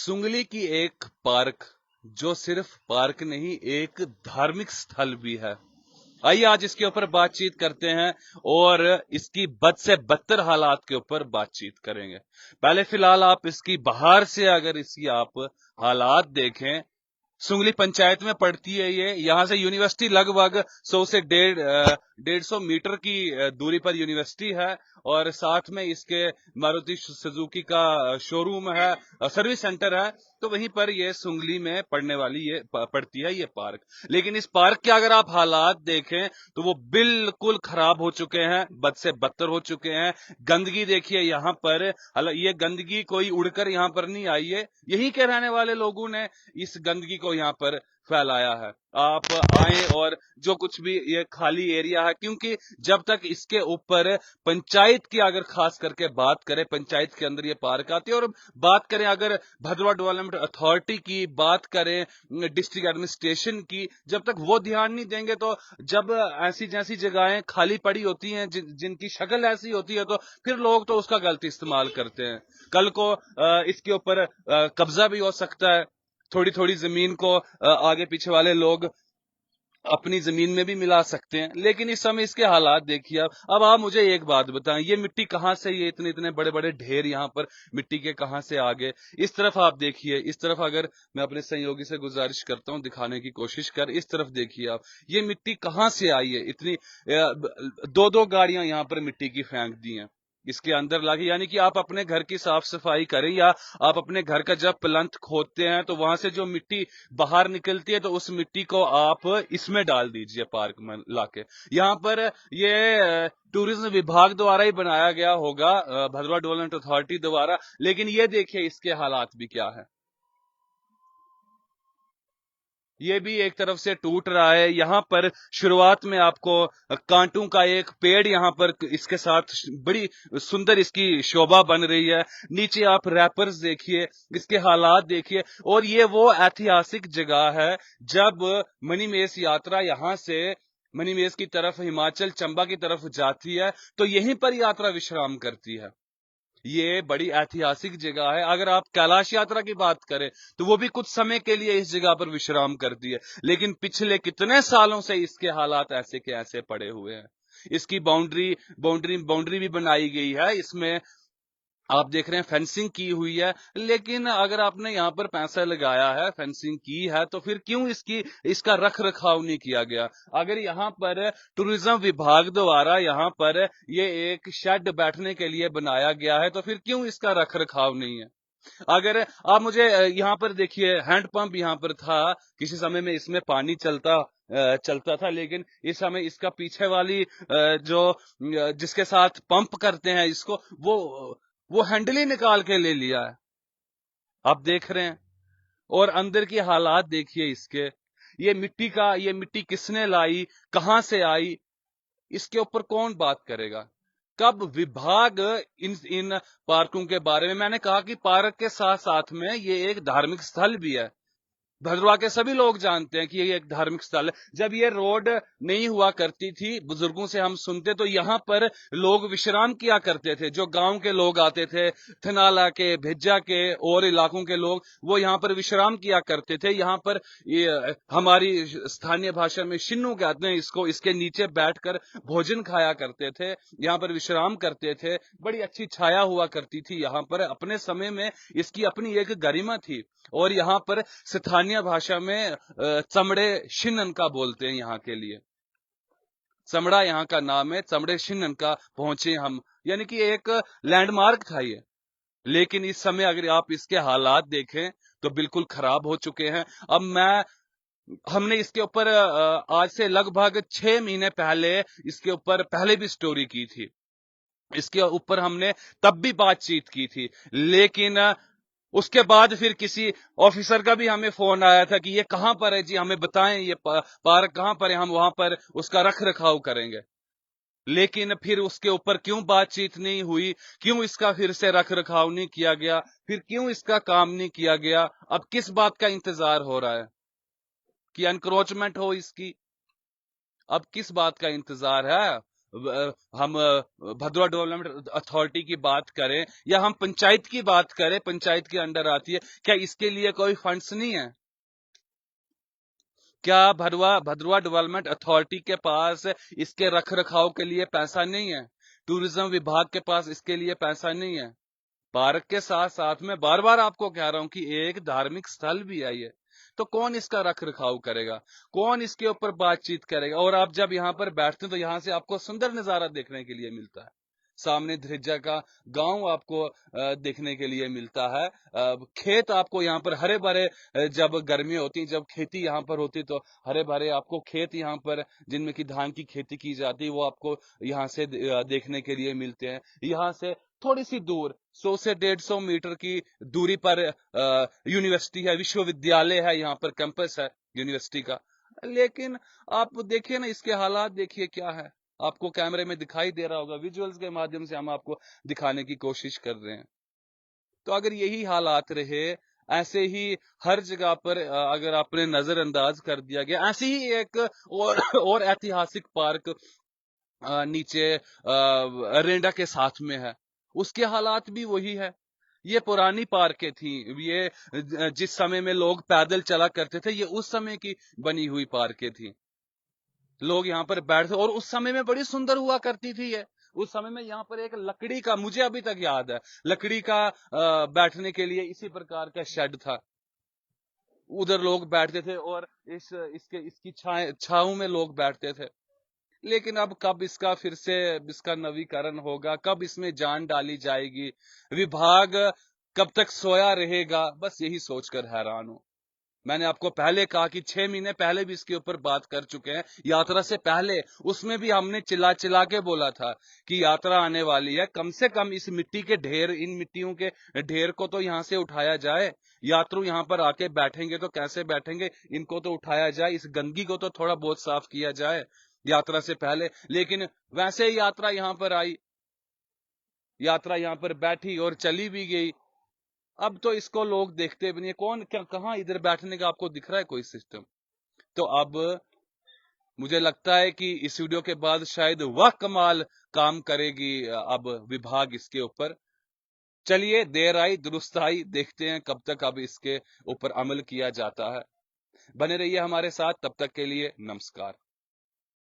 सुंगली की एक पार्क जो सिर्फ पार्क नहीं एक धार्मिक स्थल भी है। आइए आज इसके ऊपर बातचीत करते हैं और इसकी बद से बदतर हालात के ऊपर बातचीत करेंगे। पहले फिलहाल आप इसकी बाहर से अगर इसकी आप हालात देखें, सुंगली पंचायत में पड़ती है ये। यहाँ से यूनिवर्सिटी लगभग 100 से 150 मीटर की दूरी पर यूनिवर्सिटी है और साथ में इसके मारुति सुजुकी का शोरूम है, सर्विस सेंटर है। तो वहीं पर ये सुंगली में पड़ने वाली ये पड़ती है ये पार्क। लेकिन इस पार्क के अगर आप हालात देखें तो वो बिल्कुल खराब हो चुके हैं, बद से बदतर हो चुके हैं। गंदगी देखिए यहाँ पर, ये गंदगी कोई उड़कर यहाँ पर नहीं आई है, यहीं के रहने वाले लोगों ने इस गंदगी को यहाँ पर फैलाया है। आप आए और जो कुछ भी ये खाली एरिया है, क्योंकि जब तक इसके ऊपर पंचायत की अगर खास करके बात करें, पंचायत के अंदर ये पार्क आती है, और बात करें अगर भद्रवाह डेवलपमेंट अथॉरिटी की बात करें, डिस्ट्रिक्ट एडमिनिस्ट्रेशन की, जब तक वो ध्यान नहीं देंगे तो जब ऐसी जैसी जगहें खाली पड़ी होती हैं जिनकी शक्ल ऐसी होती है, तो फिर लोग तो उसका गलत इस्तेमाल करते हैं। कल को इसके ऊपर कब्जा भी हो सकता है। थोड़ी थोड़ी जमीन को आगे पीछे वाले लोग अपनी जमीन में भी मिला सकते हैं। लेकिन इस समय इसके हालात देखिए। अब आप मुझे एक बात बताएं, ये मिट्टी कहां से, ये इतने इतने बड़े बड़े ढेर यहाँ पर मिट्टी के कहां से आ गए? इस तरफ आप देखिए, इस तरफ अगर मैं अपने सहयोगी से गुजारिश करता हूं दिखाने की कोशिश कर, इस तरफ देखिए आप, ये मिट्टी कहां से आई है? इतनी दो दो गाड़ियां यहाँ पर मिट्टी की फेंक दी हैं इसके अंदर लाके। यानी कि आप अपने घर की साफ सफाई करें या आप अपने घर का जब प्लंथ खोदते हैं तो वहां से जो मिट्टी बाहर निकलती है तो उस मिट्टी को आप इसमें डाल दीजिए पार्क में लाके। यहाँ पर ये टूरिज्म विभाग द्वारा ही बनाया गया होगा, भद्रवाह डेवलपमेंट अथॉरिटी द्वारा। लेकिन ये देखिए इसके हालात भी क्या है। ये भी एक तरफ से टूट रहा है। यहाँ पर शुरुआत में आपको कांटों का एक पेड़ यहाँ पर इसके साथ बड़ी सुंदर इसकी शोभा बन रही है। नीचे आप रैपर्स देखिए, इसके हालात देखिए। और ये वो ऐतिहासिक जगह है, जब मणिमहेश यात्रा यहाँ से मणिमहेश की तरफ, हिमाचल चंबा की तरफ जाती है तो यहीं पर यात्रा विश्राम करती है। ये बड़ी ऐतिहासिक जगह है। अगर आप कैलाश यात्रा की बात करें तो वो भी कुछ समय के लिए इस जगह पर विश्राम करती है। लेकिन पिछले कितने सालों से इसके हालात ऐसे के ऐसे पड़े हुए हैं। इसकी बाउंड्री भी बनाई गई है, इसमें आप देख रहे हैं फेंसिंग की हुई है। लेकिन अगर आपने यहाँ पर पैसा लगाया है, फेंसिंग की है, तो फिर क्यों इसका रख रखाव नहीं किया गया? अगर यहाँ पर टूरिज्म विभाग द्वारा यहाँ पर ये एक शेड बैठने के लिए बनाया गया है तो फिर क्यों इसका रख रखाव नहीं है? अगर आप मुझे यहाँ पर देखिए, हैंडपंप यहाँ पर था, किसी समय में इसमें पानी चलता था। लेकिन इस समय इसका पीछे वाली जो जिसके साथ पंप करते हैं इसको, वो हैंडल ही निकाल के ले लिया है। आप देख रहे हैं। और अंदर की हालात देखिए इसके। ये मिट्टी किसने लाई, कहां से आई? इसके ऊपर कौन बात करेगा? कब विभाग इन पार्कों के बारे में, मैंने कहा कि पार्क के साथ साथ में ये एक धार्मिक स्थल भी है। भद्रवाह के सभी लोग जानते हैं कि ये एक धार्मिक स्थल है। जब ये रोड नहीं हुआ करती थी, बुजुर्गों से हम सुनते, तो यहाँ पर लोग विश्राम किया करते थे। जो गांव के लोग आते थे, थनाला के, भेजा के और इलाकों के लोग, वो यहाँ पर विश्राम किया करते थे। यहाँ पर हमारी स्थानीय भाषा में शिन्नू कहते हैं इसको, इसके नीचे बैठकर भोजन खाया करते थे, यहाँ पर विश्राम करते थे। बड़ी अच्छी छाया हुआ करती थी यहाँ पर। अपने समय में इसकी अपनी एक गरिमा थी। और यहाँ पर स्थानीय भाषा में चमड़े शिनन का बोलते हैं यहाँ के लिए। चमड़ा यहाँ का नाम है, चमड़े शिनन का पहुंचे हम, यानी कि एक लैंडमार्क था ये। लेकिन इस समय अगर आप इसके हालात देखें तो बिल्कुल खराब हो चुके हैं। हमने इसके ऊपर आज से लगभग 6 महीने पहले इसके ऊपर पहले भी स्टोरी की थी। इसके ऊपर हमने तब भी बातचीत की थी। लेकिन उसके बाद फिर किसी ऑफिसर का भी हमें फोन आया था कि ये कहां पर है जी, हमें बताएं ये पार्क कहां पर है, हम वहां पर उसका रख रखाव करेंगे। लेकिन फिर उसके ऊपर क्यों बातचीत नहीं हुई? क्यों इसका फिर से रख रखाव नहीं किया गया? फिर क्यों इसका काम नहीं किया गया? अब किस बात का इंतजार हो रहा है कि एनक्रोचमेंट हो इसकी? अब किस बात का इंतजार है? हम भद्रवा डेवलपमेंट अथॉरिटी की बात करें या हम पंचायत की बात करें, पंचायत के अंडर आती है, क्या इसके लिए कोई फंड्स नहीं है? क्या भद्रवा डेवलपमेंट अथॉरिटी के पास इसके रख रखाव के लिए पैसा नहीं है? टूरिज्म विभाग के पास इसके लिए पैसा नहीं है? पार्क के साथ साथ में बार बार आपको कह रहा हूं कि एक धार्मिक स्थल भी है ये, तो कौन इसका रख रखाव करेगा? कौन इसके ऊपर बातचीत करेगा? और आप जब यहाँ पर बैठते हैं तो यहाँ से आपको सुंदर नजारा देखने के लिए मिलता है। सामने ध्रिजा का गांव आपको देखने के लिए मिलता है। खेत आपको यहाँ पर हरे भरे, जब गर्मी होती है, जब खेती यहाँ पर होती है, तो हरे भरे आपको खेत यहाँ पर जिनमें की धान की खेती की जाती है वो आपको यहाँ से देखने के लिए मिलते हैं। यहाँ से थोड़ी सी दूर 100 से 150 मीटर की दूरी पर यूनिवर्सिटी है, विश्वविद्यालय है, यहाँ पर कैंपस है यूनिवर्सिटी का। लेकिन आप देखिए ना, इसके हालात देखिए क्या है। आपको कैमरे में दिखाई दे रहा होगा, विजुअल्स के माध्यम से हम आपको दिखाने की कोशिश कर रहे हैं। तो अगर यही हालात रहे, ऐसे ही हर जगह पर अगर आपने नजरअंदाज कर दिया गया, ऐसे ही एक और ऐतिहासिक पार्क नीचे रेंडा के साथ में है, उसके हालात भी वही है। ये पुरानी पार्कें थी, ये जिस समय में लोग पैदल चला करते थे, ये उस समय की बनी हुई पार्कें थी। लोग यहाँ पर बैठते और उस समय में बड़ी सुंदर हुआ करती थी ये। उस समय में यहाँ पर एक लकड़ी का, मुझे अभी तक याद है, लकड़ी का बैठने के लिए इसी प्रकार का शेड था। उधर लोग बैठते थे और इसकी छांव में लोग बैठते थे। लेकिन अब कब इसका फिर से इसका नवीकरण होगा, कब इसमें जान डाली जाएगी, विभाग कब तक सोया रहेगा, बस यही सोचकर हैरान हूं। मैंने आपको पहले कहा कि 6 महीने पहले भी इसके ऊपर बात कर चुके हैं, यात्रा से पहले। उसमें भी हमने चिल्ला चिल्ला के बोला था कि यात्रा आने वाली है, कम से कम इस मिट्टी के ढेर, इन मिट्टियों के ढेर को तो यहाँ से उठाया जाए। यात्रु यहाँ पर आके बैठेंगे तो कैसे बैठेंगे, इनको तो उठाया जाए, इस गंदगी को तो थोड़ा बहुत साफ किया जाए यात्रा से पहले। लेकिन वैसे ही यात्रा यहाँ पर आई, यात्रा यहाँ पर बैठी और चली भी गई। अब तो इसको लोग देखते भी नहीं, कौन क्या कहाँ इधर बैठने का आपको दिख रहा है कोई सिस्टम? तो अब मुझे लगता है कि इस वीडियो के बाद शायद वह कमाल काम करेगी अब विभाग इसके ऊपर। चलिए, देर आई दुरुस्त आई, देखते हैं कब तक अब इसके ऊपर अमल किया जाता है। बने रहिए हमारे साथ, तब तक के लिए नमस्कार।